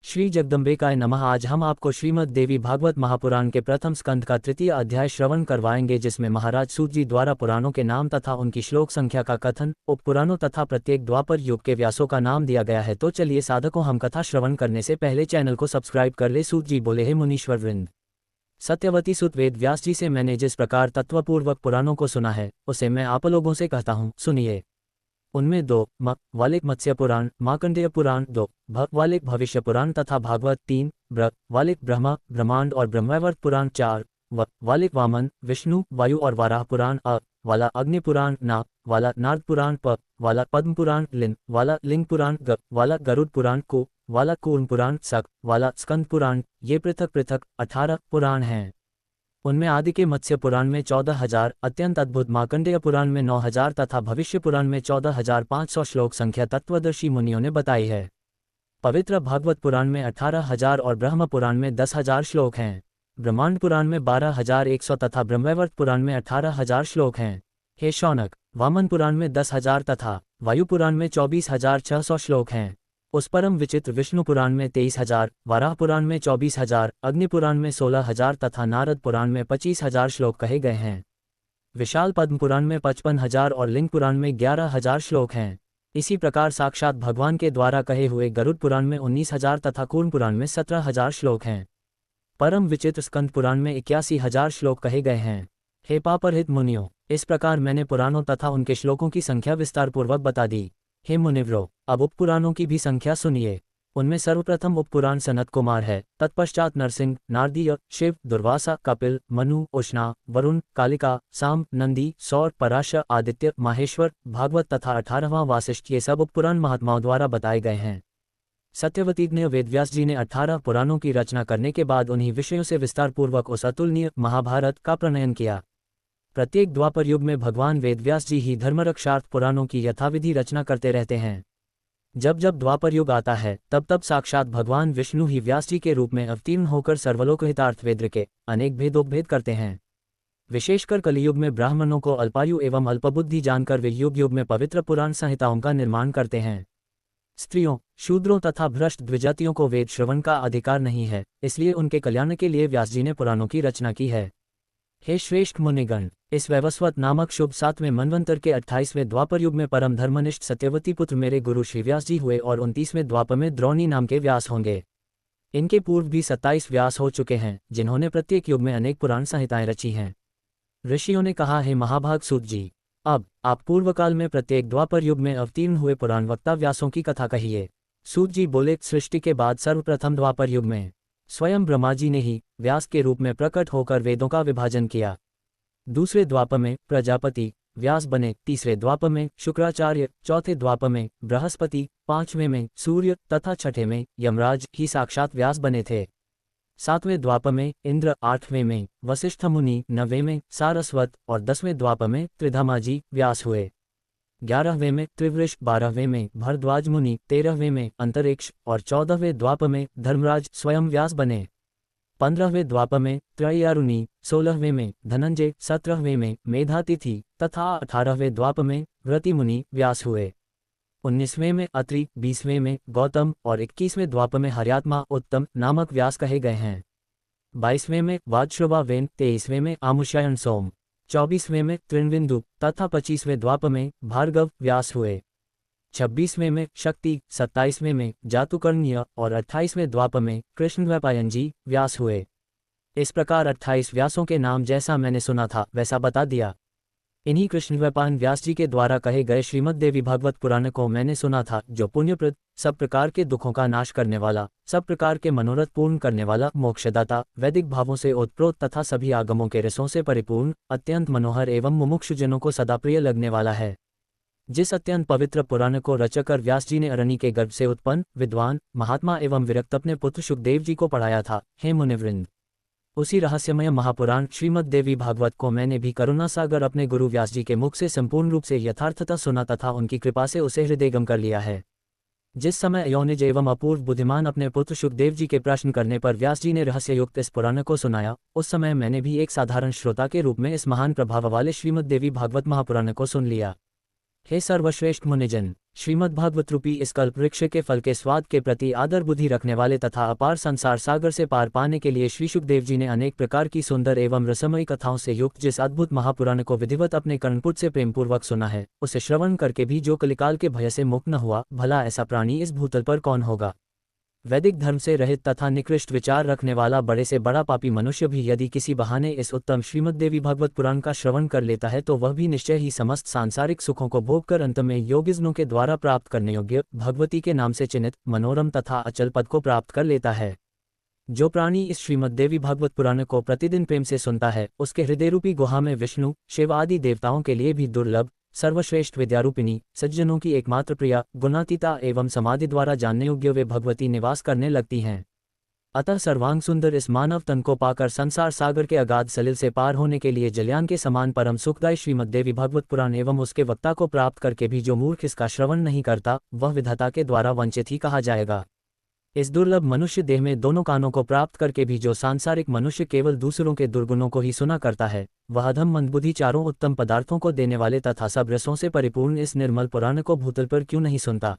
श्री जगदम्बिकाय नमः। आज हम आपको श्रीमद् देवी भागवत महापुराण के प्रथम स्कंध का तृतीय अध्याय श्रवण करवाएंगे, जिसमें महाराज सूत जी द्वारा पुराणों के नाम तथा उनकी श्लोक संख्या का कथन, उपपुराणों तथा प्रत्येक द्वापर युग के व्यासों का नाम दिया गया है। तो चलिए साधकों, हम कथा श्रवण करने से पहले चैनल को सब्सक्राइब कर ले। सूत जी बोले, हे मुनीश्वर वृंद, सत्यवती सुत वेद व्यास जी से मैंने जिस प्रकार तत्वपूर्वक पुराणों को सुना है, उसे मैं आप लोगों से कहता हूँ, सुनिए। उनमें 2 म वालिक मत्स्य पुराण, मार्कंडेय पुराण 2, भ वालिक भविष्य पुराण तथा भागवत 3, ब्र वालिक ब्रह्मा ब्रह्मांड और ब्रह्मवैवर्त पुराण 4, व वालिक वामन विष्णु वायु और वाराह पुराण, अ वाला अग्नि पुराण, ना वाला नारद पुराण, प वाला पद्म पुराण, लिन वाला लिंग पुराण, ग वाला गरुड़ पुराण, को वाला कूर्म पुराण, सक वाला स्कंद पुराण। ये पृथक पृथक 18 पुराण हैं। उनमें आदि के मत्स्य पुराण में 14,000, अत्यंत अद्भुत मार्कंडेय पुराण में 9,000 तथा भविष्य पुराण में 14,500 श्लोक संख्या तत्वदर्शी मुनियों ने बताई है। पवित्र भागवत पुराण में 18,000 और ब्रह्म पुराण में 10,000 श्लोक हैं। ब्रह्मांड पुराण में 12,100 तथा ब्रह्मवैवर्त पुराण में 18,000 श्लोक हैं। हे शौनक, वामन पुराण में 10,000 तथा वायु पुराण में 24,600 श्लोक हैं। उस परम विचित्र विष्णु पुराण में 23,000, वाराह पुराण में 24,000, अग्नि पुराण में 16,000 तथा नारद पुराण में 25,000 श्लोक कहे गए हैं। विशाल पद्म पुराण में 55,000 और लिंग पुराण में 11,000 श्लोक हैं। इसी प्रकार साक्षात भगवान के द्वारा कहे हुए गरुड़ पुराण में 19,000 तथा कूर्म पुराण में 17,000 श्लोक हैं। परम विचित्र स्कंद पुराण में 81,000 श्लोक कहे गए हैं। हे पापरहित मुनियों, इस प्रकार मैंने पुराणों तथा उनके श्लोकों की संख्या विस्तारपूर्वक बता दी। हे मुनिव्रो, अब उपपुराणों की भी संख्या सुनिए। उनमें सर्वप्रथम उपपुराण सनत कुमार है, तत्पश्चात नरसिंह, नारदीय, शिव, दुर्वासा, कपिल, मनु, उष्णा, वरुण, कालिका, साम, नंदी, सौर, पराशर, आदित्य, माहेश्वर, भागवत तथा 18वां वासिष्ठ, ये सब उपपुराण महात्माओं द्वारा बताए गए हैं। सत्यवतीज्ञ वेदव्यास जी ने 18 पुराणों की रचना करने के बाद उन्हीं विषयों से विस्तारपूर्वक उस अतुलनीय महाभारत का प्रणयन किया। प्रत्येक द्वापर युग में भगवान वेदव्यास जी ही धर्मरक्षार्थ पुराणों की यथाविधि रचना करते रहते हैं। जब जब द्वापर युग आता है, तब तब साक्षात भगवान विष्णु ही व्यास जी के रूप में अवतीर्ण होकर सर्वलोकहितार्थ वेद के अनेक भेदोपभेद करते हैं। विशेषकर कलियुग में ब्राह्मणों को अल्पायु एवं अल्पबुद्धि जानकर वे युग युग में पवित्र पुराण संहिताओं का निर्माण करते हैं। स्त्रियों, शूद्रों तथा भ्रष्ट द्विजातियों को वेद श्रवण का अधिकार नहीं है, इसलिए उनके कल्याण के लिए व्यास जी ने पुराणों की रचना की है। हे श्रेष्ठ मुनिगण, इस वैवस्वत नामक शुभ 7वें मनवंतर के 28वें द्वापर युग में परम धर्मनिष्ठ सत्यवती पुत्र मेरे गुरु श्री व्यास जी हुए और 29वें द्वापर में द्रोणी नाम के व्यास होंगे। इनके पूर्व भी 27 व्यास हो चुके हैं, जिन्होंने प्रत्येक युग में अनेक पुराण संहिताएं रची हैं। ऋषियों ने कहा, हे महाभाग सूत जी, अब आप पूर्वकाल में प्रत्येक द्वापर युग में अवतीर्ण हुए पुराण वक्ता व्यासों की कथा कहिए। सूत जी बोले, सृष्टि के बाद सर्वप्रथम द्वापर युग में स्वयं ब्रह्मा जी ने ही व्यास के रूप में प्रकट होकर वेदों का विभाजन किया। दूसरे द्वापर में प्रजापति व्यास बने, तीसरे द्वापर में शुक्राचार्य, चौथे द्वापर में बृहस्पति, 5वें में सूर्य तथा छठे में यमराज ही साक्षात व्यास बने थे। 7वें द्वापर में इंद्र, 8वें में वशिष्ठ मुनि, 9वें में सारस्वत और 10वें द्वापर में त्रिधामा जी व्यास हुए। 11वें में त्रिवृष, 12वें में भरद्वाज मुनि, 13वें में अंतरिक्ष और 14वें द्वापर में धर्मराज स्वयं व्यास बने। 15वें द्वापर में त्रयारुणी, 16वें में धनंजय, 17वें में मेधातिथि तथा 18वें द्वापर में व्रति मुनि व्यास हुए। 19वें में अत्रि, 20वें में गौतम और 21वें द्वापर में हर्यात्मा उत्तम नामक व्यास कहे गए हैं। 22वें में वाजश्रवा वेन, 23वें में आमुष्यायन सोम, 24वें में तृणविंदु तथा 25वें द्वापर में भार्गव व्यास हुए। 26वें में शक्ति, 27वें में जातुकर्ण्य और 28वें द्वापर में कृष्णद्वैपायन जी व्यास हुए। इस प्रकार 28 व्यासों के नाम जैसा मैंने सुना था वैसा बता दिया। इन्हीं कृष्णद्वैपायन व्यास जी के द्वारा कहे गए श्रीमद् देवी भागवत पुराण को मैंने सुना था, जो पुण्यप्रद, सब प्रकार के दुखों का नाश करने वाला, सब प्रकार के मनोरथ पूर्ण करने वाला, मोक्षदाता, वैदिक भावों से ओतप्रोत तथा सभी आगमों के रसों से परिपूर्ण, अत्यंत मनोहर एवं मुमुक्षुजनों को सदा प्रिय लगने वाला है। जिस अत्यंत पवित्र पुराण को रचकर व्यास जी ने अरणी के गर्भ से उत्पन्न विद्वान महात्मा एवं विरक्त अपने पुत्र शुकदेव जी को पढ़ाया था, हे मुनिवृंद, उसी रहस्यमय महापुराण श्रीमद् देवी भागवत को मैंने भी करुणासागर अपने गुरु व्यास जी के मुख से संपूर्ण रूप से यथार्थता सुना तथा उनकी कृपा से उसे हृदयगम कर लिया है। जिस समय योनिज एवं अपूर्व बुद्धिमान अपने पुत्र शुकदेव जी के प्रश्न करने पर व्यास जी ने रहस्ययुक्त इस पुराण को सुनाया, उस समय मैंने भी एक साधारण श्रोता के रूप में इस महान प्रभाव वाले श्रीमद् देवी भागवत महापुराण को सुन लिया। हे सर्वश्रेष्ठ मुनिजन, श्रीमद् भागवत रूपी इस कल्प वृक्ष के फल के स्वाद के प्रति आदर बुद्धि रखने वाले तथा अपार संसार सागर से पार पाने के लिए श्री शुकदेव जी ने अनेक प्रकार की सुंदर एवं रसमयी कथाओं से युक्त जिस अद्भुत महापुराण को विधिवत अपने कर्णपुट से प्रेमपूर्वक सुना है, उसे श्रवण करके भी जो कलिकाल के भय से मुक्त न हुआ, भला ऐसा प्राणी इस भूतल पर कौन होगा। वैदिक धर्म से रहित तथा निकृष्ट विचार रखने वाला बड़े से बड़ा पापी मनुष्य भी यदि किसी बहाने इस उत्तम श्रीमद्देवी भागवत पुराण का श्रवण कर लेता है तो वह भी निश्चय ही समस्त सांसारिक सुखों को भोग कर अंत में योगिजनों के द्वारा प्राप्त करने योग्य भगवती के नाम से चिन्हित मनोरम तथा अचल पद को प्राप्त कर लेता है। जो प्राणी इस श्रीमद्देवी भागवत पुराण को प्रतिदिन प्रेम से सुनता है, उसके हृदय रूपी गुहा में विष्णु शिव आदि देवताओं के लिए भी दुर्लभ सर्वश्रेष्ठ विद्यारूपिणी सज्जनों की एकमात्र प्रिया गुणातीता एवं समाधि द्वारा जानने योग्य वे भगवती निवास करने लगती हैं। अतः सर्वांग सुंदर इस मानव तन को पाकर संसार सागर के अगाध सलिल से पार होने के लिए जलयान के समान परम सुखदायी श्रीमद्देवी भागवत पुराण एवं उसके वक्ता को प्राप्त करके भी जो मूर्ख इसका श्रवण नहीं करता, वह विधाता के द्वारा वंचित ही कहा जाएगा। इस दुर्लभ मनुष्य देह में दोनों कानों को प्राप्त करके भी जो सांसारिक मनुष्य केवल दूसरों के दुर्गुणों को ही सुना करता है, वह अधम मंदबुद्धि चारों उत्तम पदार्थों को देने वाले तथा सब रसों से परिपूर्ण इस निर्मल पुराण को भूतल पर क्यों नहीं सुनता।